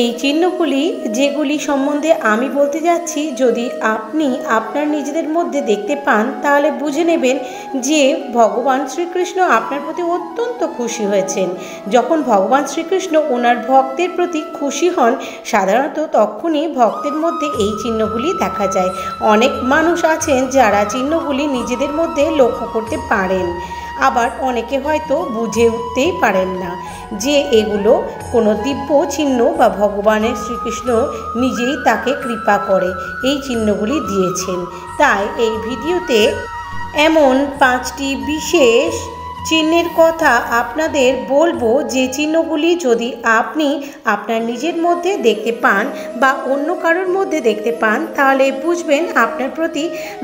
এই চিহ্নগুলি যেগুলি সম্বন্ধে আমি বলতে যাচ্ছি, যদি আপনি আপনার নিজেদের মধ্যে দেখতে পান তাহলে বুঝে নেবেন যে ভগবান শ্রীকৃষ্ণ আপনার প্রতি অত্যন্ত খুশি হয়েছেন। যখন ভগবান শ্রীকৃষ্ণ ওনার ভক্তের প্রতি খুশি হন, সাধারণত তখনই ভক্তের মধ্যে এই চিহ্নগুলি দেখা যায়। অনেক মানুষ আছেন যারা চিহ্নগুলি নিজেদের মধ্যে লক্ষ্য করতে পারেন, আবার অনেকে হয়তো বুঝে উঠতেই পারেন না যে এগুলো কোনো দিব্য চিহ্ন বা ভগবানের শ্রীকৃষ্ণ নিজেই তাকে কৃপা করে এই চিহ্নগুলি দিয়েছেন। তাই এই ভিডিওতে এমন 5টি বিশেষ চিহ্নের কথা আপনাদের বলবো, যে চিহ্নগুলি যদি আপনি আপনার নিজের মধ্যে দেখতে পান বা অন্য কারোর মধ্যে দেখতে পান তাহলে বুঝবেন আপনার প্রতি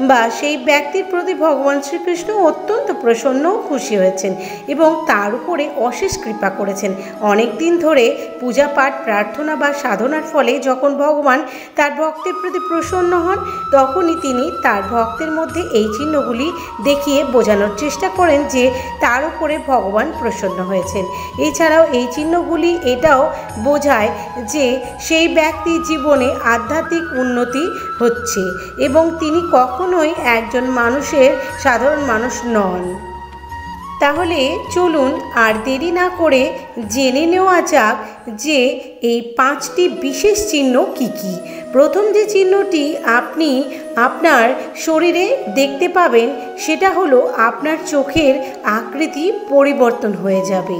বা সেই ব্যক্তির প্রতি ভগবান শ্রীকৃষ্ণ অত্যন্ত প্রসন্ন ও খুশি হয়েছেন এবং তার উপরে অশেষ কৃপা করেছেন। অনেক দিন ধরে পূজা পাঠ প্রার্থনা বা সাধনার ফলে যখন ভগবান তার ভক্তের প্রতি প্রসন্ন হন, তখনই তিনি তার ভক্তের মধ্যে এই চিহ্নগুলি দেখিয়ে বোঝানোর চেষ্টা করেন যে তার উপরে ভগবান প্রসন্ন হয়েছেন। এছাড়াও এই চিহ্নগুলি এটাও বোঝায় যে সেই ব্যক্তির জীবনে আধ্যাত্মিক উন্নতি হচ্ছে এবং তিনি কখনোই একজন সাধারণ মানুষ নন। তাহলে চলুন আর দেরি না করে জেনে নেওয়া যাক যে এই 5টি বিশেষ চিহ্ন কি কি। প্রথম যে চিহ্নটি আপনি আপনার শরীরে দেখতে পাবেন সেটা হলো আপনার চোখের আকৃতি পরিবর্তন হয়ে যাবে।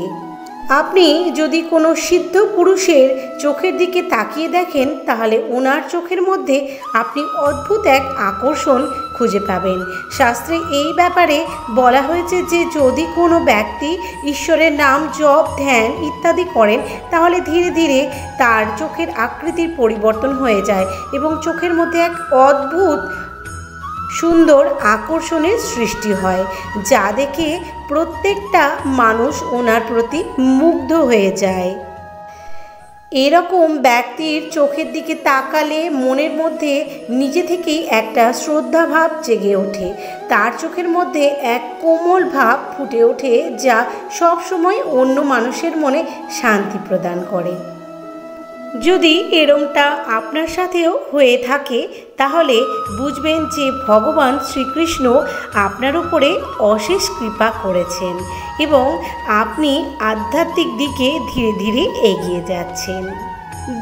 আপনি যদি কোনো সিদ্ধ পুরুষের চোখের দিকে তাকিয়ে দেখেন তাহলে ওনার চোখের মধ্যে আপনি অদ্ভুত এক আকর্ষণ খুঁজে পাবেন। শাস্ত্রে এই ব্যাপারে বলা হয়েছে যে যদি কোনো ব্যক্তি ঈশ্বরের নাম জপ ধ্যান ইত্যাদি করেন তাহলে ধীরে ধীরে তার চোখের আকৃতির পরিবর্তন হয়ে যায় এবং চোখের মধ্যে এক অদ্ভুত সুন্দর আকর্ষণের সৃষ্টি হয়, যা দেখে প্রত্যেকটা মানুষ ওনার প্রতি মুগ্ধ হয়ে যায়। এরকম ব্যক্তির চোখের দিকে তাকালে মনের মধ্যে নিজে থেকেই একটা শ্রদ্ধা ভাব জেগে ওঠে। তার চোখের মধ্যে এক কোমল ভাব ফুটে ওঠে যা সবসময় অন্য মানুষের মনে শান্তি প্রদান করে। যদি এরমটা আপনার সাথেও হয়ে থাকে তাহলে বুঝবেন যে ভগবান শ্রীকৃষ্ণ আপনার উপরে অশেষ কৃপা করেছেন এবং আপনি আধ্যাত্মিক দিকে ধীরে ধীরে এগিয়ে যাচ্ছেন।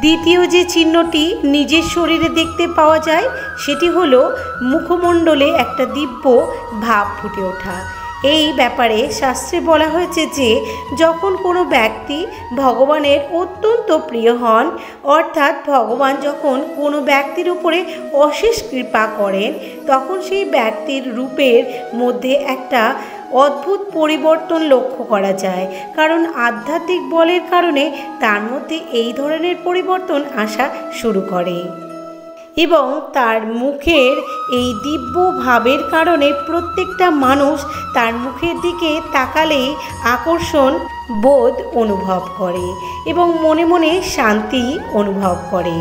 দ্বিতীয় যে চিহ্নটি নিজের শরীরে দেখতে পাওয়া যায় সেটি হলো মুখমণ্ডলে একটা দিব্য ভাব ফুটে ওঠা। এই ব্যাপারে শাস্ত্রে বলা হয়েছে যে যখন কোনো ব্যক্তি ভগবানের অত্যন্ত প্রিয় হন, অর্থাৎ ভগবান যখন কোনো ব্যক্তির উপরে অশেষ কৃপা করেন, তখন সেই ব্যক্তির রূপের মধ্যে একটা অদ্ভুত পরিবর্তন লক্ষ্য করা যায়, কারণ আধ্যাত্মিক বলের কারণে তার মধ্যে এই ধরনের পরিবর্তন আসা শুরু করে এবং তার মুখের এই দিব্য ভাবের কারণে প্রত্যেকটা মানুষ তার মুখের দিকে তাকালেই আকর্ষণ বোধ অনুভব করে এবং মনে মনে শান্তি অনুভব করে।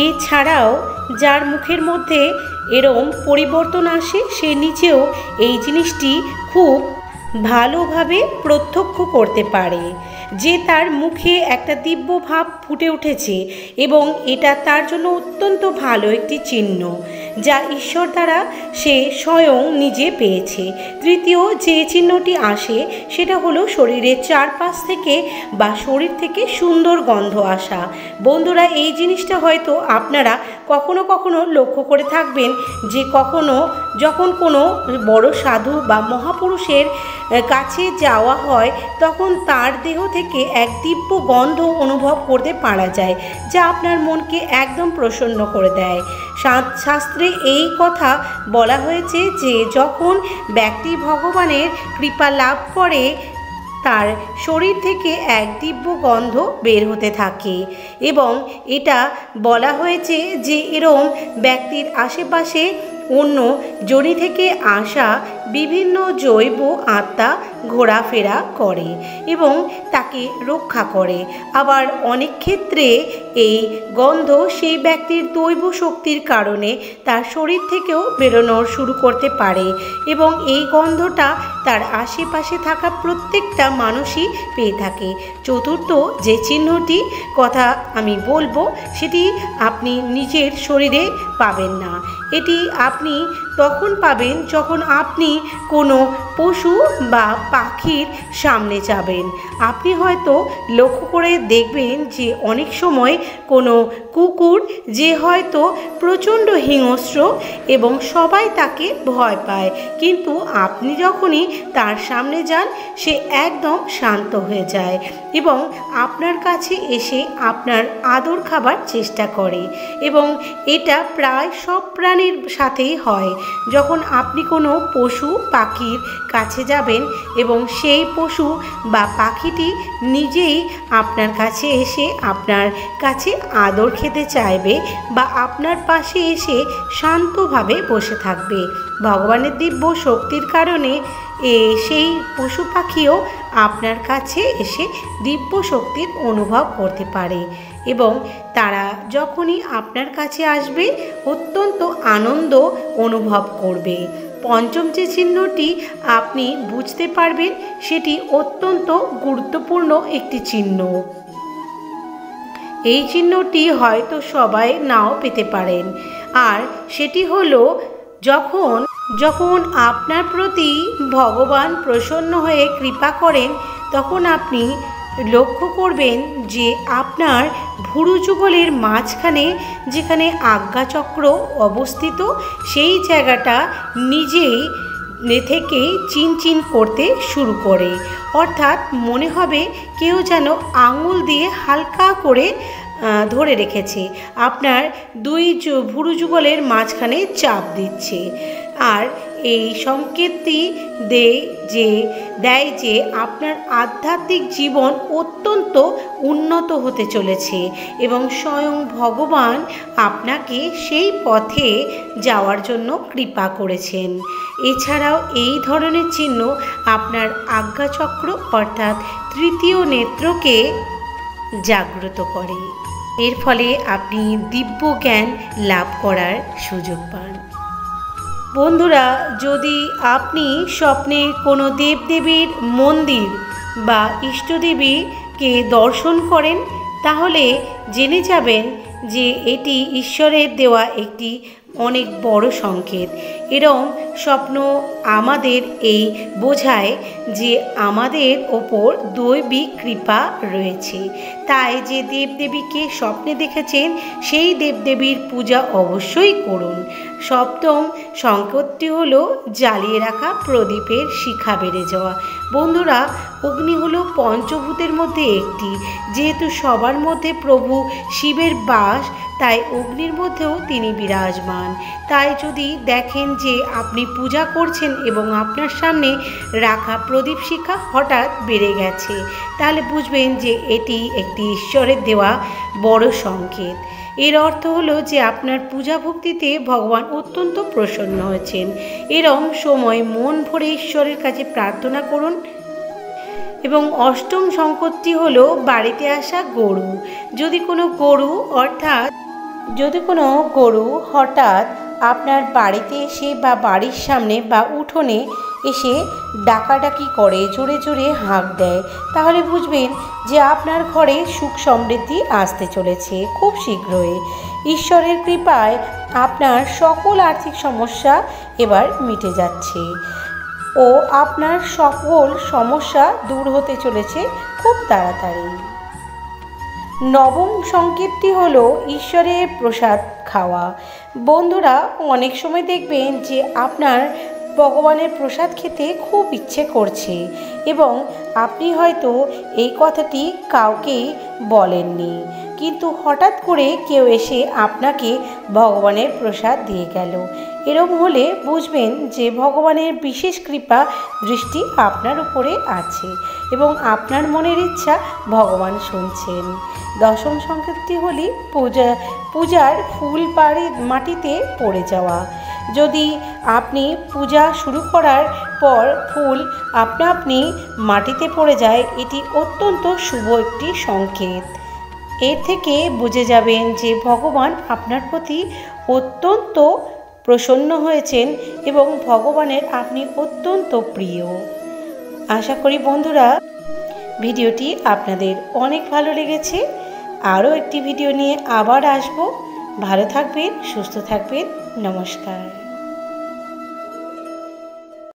এছাড়াও যার মুখের মধ্যে এরম পরিবর্তন আসে সে নিজেও এই জিনিসটি খুব ভালোভাবে প্রত্যক্ষ করতে পারে যে তার মুখে একটা দিব্য ভাব ফুটে উঠেছে এবং এটা তার জন্য অত্যন্ত ভালো একটি চিহ্ন যা ঈশ্বর দ্বারা সে স্বয়ং নিজে পেয়েছে। তৃতীয় যে চিহ্নটি আসে সেটা হলো শরীরের চারপাশ থেকে বা শরীর থেকে সুন্দর গন্ধ আসা। বন্ধুরা, এই জিনিসটা হয়তো আপনারা কখনো কখনো লক্ষ্য করে থাকবেন যে যখন কোনো বড় সাধু বা মহাপুরুষের কাছে যাওয়া হয় তখন তার দেহ থেকে এক দিব্য গন্ধ অনুভব করতে পারা যায় যা আপনার মনকে একদম প্রসন্ন করে দেয়। শাস্ত্রে এই কথা বলা হয়েছে যে যখন ব্যক্তি ভগবানের কৃপা লাভ করে তার শরীর থেকে এক দিব্য গন্ধ বের হতে থাকে এবং এটা বলা হয়েছে যে এরম ব্যক্তির আশেপাশে অন্য যোনি থেকে আসা বিভিন্ন জৈব আত্মা ঘোরাফেরা করে এবং তাকে রক্ষা করে। আবার অনেক ক্ষেত্রে এই গন্ধ সেই ব্যক্তির দৈব শক্তির কারণে তার শরীর থেকেও বেরোনো শুরু করতে পারে এবং এই গন্ধটা তার আশেপাশে থাকা প্রত্যেকটা মানুষই পেয়ে থাকে। চতুর্থ যে চিহ্নটি কথা আমি বলবো সেটি আপনি নিজের শরীরে পাবেন না। এটি আপনি তখন পাবেন যখন আপনি কোনো পশু বা পাখির সামনে যাবেন। আপনি হয়তো লক্ষ্য করে দেখবেন যে অনেক সময় কোনো কুকুর যে হয়তো প্রচণ্ড হিংস্র এবং সবাই তাকে ভয় পায়, কিন্তু আপনি যখনই তার সামনে যান সে একদম শান্ত হয়ে যায় এবং আপনার কাছে এসে আপনার আদর খাবার চেষ্টা করে। এবং এটা প্রায় সব প্রাণীর সাথেই হয়। যখন আপনি কোনো পশু পাখির কাছে যাবেন এবং সেই পশু বা পাখিটি নিজেই আপনার কাছে এসে আপনার কাছে আদর খেতে চাইবে বা আপনার পাশে এসে শান্তভাবে বসে থাকবে, ভগবানের দিব্য শক্তির কারণে সেই পশু পাখিও আপনার কাছে এসে দিব্য শক্তির অনুভব করতে পারে এবং তারা যখনই আপনার কাছে আসবে অত্যন্ত আনন্দ অনুভব করবে। পঞ্চম যে চিহ্নটি আপনি বুঝতে পারবেন সেটি অত্যন্ত গুরুত্বপূর্ণ একটি চিহ্ন। এই চিহ্নটি হয়তো সবাই নাও পেতে পারেন, আর সেটি হলো যখন আপনার প্রতি ভগবান প্রসন্ন হয়ে কৃপা করেন তখন আপনি লক্ষ্য করবেন যে আপনার ভুরু যুগলের মাঝখানে যেখানে আজ্ঞাচক্র অবস্থিত সেই জায়গাটা নিজেই থেকে চিনচিন করতে শুরু করে, অর্থাৎ মনে হবে কেউ যেন আঙুল দিয়ে হালকা করে ধরে রেখেছে, আপনার দুই ভুরু যুগলের মাঝখানে চাপ দিচ্ছে। আর এই সংকেতটি দেয় যে আপনার আধ্যাত্মিক জীবন অত্যন্ত উন্নত হতে চলেছে এবং স্বয়ং ভগবান আপনাকে সেই পথে যাওয়ার জন্য কৃপা করেছেন। এছাড়াও এই ধরনের চিহ্ন আপনার আজ্ঞাচক্র অর্থাৎ তৃতীয় নেত্রকে জাগ্রত করে। এর ফলে আপনি দিব্য জ্ঞান লাভ করার সুযোগ পান। বন্ধুরা, যদি আপনি স্বপ্নে কোনো দেবদেবীর মন্দির বা ইষ্টদেবীকে দর্শন করেন তাহলে জেনে যাবেন যে এটি ঈশ্বরের দেওয়া একটি অনেক বড় সংকেত। এরকম স্বপ্ন আমাদের এই বোঝায় যে আমাদের ওপর দৈবিক কৃপা রয়েছে। তাই যে দেবদেবীকে স্বপ্নে দেখেছেন সেই দেবদেবীর পূজা অবশ্যই করুন। সপ্তম সংকেতটি হলো জ্বালিয়ে রাখা প্রদীপের শিখা বেড়ে যাওয়া। বন্ধুরা, অগ্নি হলো পঞ্চভূতের মধ্যে একটি। যেহেতু সবার মধ্যে প্রভু শিবের বাস, তাই অগ্নির মধ্যেও তিনি বিরাজমান। তাই যদি দেখেন যে আপনি পূজা করছেন এবং আপনার সামনে রাখা প্রদীপ শিখা হঠাৎ বেড়ে গেছে, তাহলে বুঝবেন যে এটি একটি ঈশ্বরের দেওয়া বড় সংকেত। এর অর্থ হলো যে আপনার পূজা ভক্তিতে ভগবান অত্যন্ত প্রসন্ন হয়েছেন। এরকম সময় মন ভরে ঈশ্বরের কাছে প্রার্থনা করুন। এবং অষ্টম সংকেতটি হলো বাড়িতে আসা গরু। যদি কোনো গরু হঠাৎ আপনার বাড়িতে এসে বা বাড়ির সামনে বা উঠোনে এসে ডাকাডাকি করে, জোরে জোরে হাঁক দেয়, তাহলে বুঝবেন যে আপনার ঘরে সুখ সমৃদ্ধি আসতে চলেছে খুব শীঘ্রই। ঈশ্বরের কৃপায় আপনার সকল আর্থিক সমস্যা এবার মিটে যাচ্ছে ও আপনার সকল সমস্যা দূর হতে চলেছে খুব তাড়াতাড়ি। নবম সংকেতটি হলো ঈশ্বরের প্রসাদ খাওয়া। বন্ধুরা, অনেক সময় দেখবেন যে আপনার ভগবানের প্রসাদ খেতে খুব ইচ্ছে করছে এবং আপনি হয়তো এই কথাটি কাউকে বলেননি, কিন্তু হঠাৎ করে কেউ এসে আপনাকে ভগবানের প্রসাদ দিয়ে গেল। এরকম হলে বুঝবেন যে ভগবানের বিশেষ কৃপা দৃষ্টি আপনার উপরে আছে এবং আপনার মনের ইচ্ছা ভগবান শুনছেন। দশম সংকেতটি হলো পূজার ফুল মাটিতে পড়ে যাওয়া। যদি আপনি পূজা শুরু করার পর ফুল আপনা আপনি মাটিতে পড়ে যায়, এটি অত্যন্ত শুভ একটি সংকেত। এর থেকে বুঝে যাবেন যে ভগবান আপনার প্রতি অত্যন্ত প্রসন্ন হয়েছেন এবং ভগবানের আপনি অত্যন্ত প্রিয়। আশা করি বন্ধুরা ভিডিওটি আপনাদের অনেক ভালো লেগেছে। আরও একটি ভিডিও নিয়ে আবার আসব। ভালো থাকবেন, সুস্থ থাকবেন। নমস্কার।